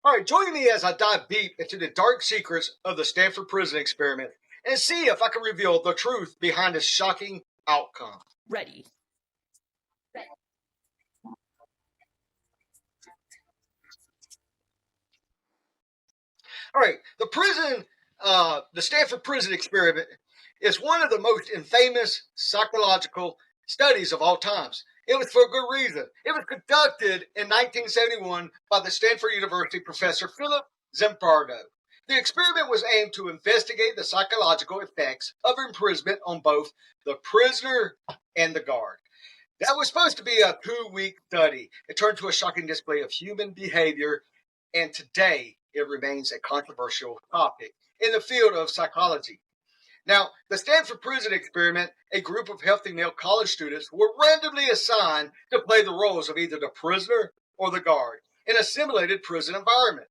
All right, join me as I dive deep into the dark secrets of the Stanford Prison Experiment and see if I can reveal the truth behind this shocking outcome. Ready. All right, the Stanford Prison Experiment is one of the most infamous psychological studies of all times. It was for good reason. It was conducted in 1971 by the Stanford University professor Philip Zimbardo. The experiment was aimed to investigate the psychological effects of imprisonment on both the prisoner and the guard. That was supposed to be a 2-week study. It turned to a shocking display of human behavior, and today it remains a controversial topic in the field of psychology. Now, the Stanford Prison Experiment, a group of healthy male college students were randomly assigned to play the roles of either the prisoner or the guard in a simulated prison environment.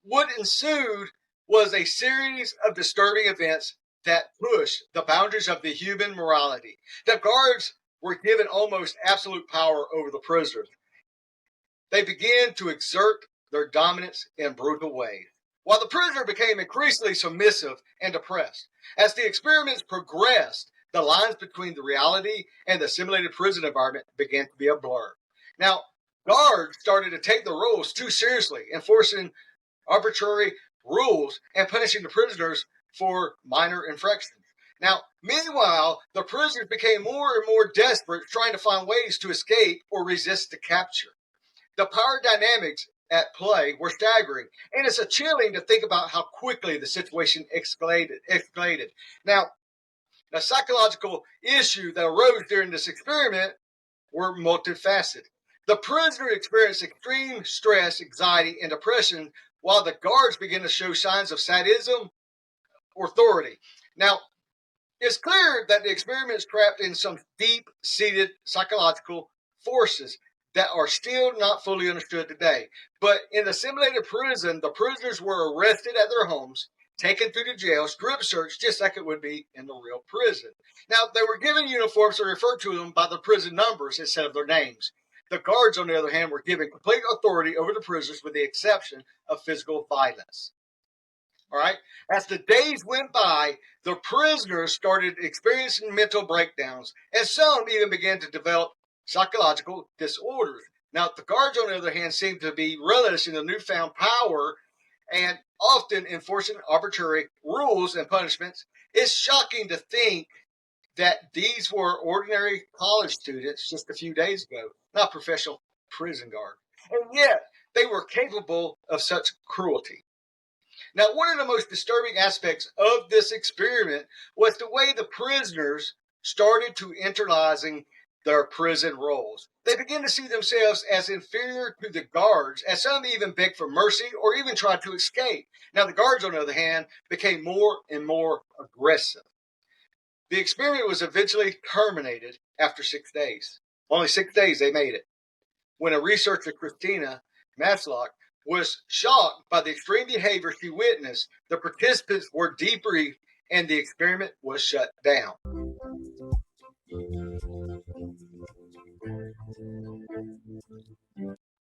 What ensued was a series of disturbing events that pushed the boundaries of the human morality. The guards were given almost absolute power over the prisoners. They began to exert their dominance in brutal ways, while the prisoner became increasingly submissive and depressed. As the experiments progressed, the lines between the reality and the simulated prison environment began to be a blur. Now, guards started to take the rules too seriously, enforcing arbitrary rules and punishing the prisoners for minor infractions. Now, meanwhile, the prisoners became more and more desperate, trying to find ways to escape or resist the capture. The power dynamics at play were staggering, and it's a chilling to think about how quickly the situation escalated. Now, the psychological issue that arose during this experiment were multifaceted. The prisoner experienced extreme stress, anxiety, and depression, while the guards began to show signs of sadism or authority. Now, it's clear that the experiment is trapped in some deep-seated psychological forces that are still not fully understood today. But in the simulated prison, the prisoners were arrested at their homes, taken through the jail, strip searched just like it would be in the real prison. Now, they were given uniforms and referred to them by the prison numbers instead of their names. The guards, on the other hand, were given complete authority over the prisoners with the exception of physical violence. All right. As the days went by, the prisoners started experiencing mental breakdowns, and some even began to develop psychological disorders. Now, the guards, on the other hand, seemed to be relishing the newfound power and often enforcing arbitrary rules and punishments. It's shocking to think that these were ordinary college students just a few days ago, not professional prison guards. And yet, they were capable of such cruelty. Now, one of the most disturbing aspects of this experiment was the way the prisoners started to internalizing their prison roles. They began to see themselves as inferior to the guards, and some even begged for mercy or even tried to escape. Now, the guards, on the other hand, became more and more aggressive. The experiment was eventually terminated after 6 days. Only 6 days they made it. When a researcher, Christina Matlock, was shocked by the extreme behavior she witnessed, the participants were debriefed and the experiment was shut down.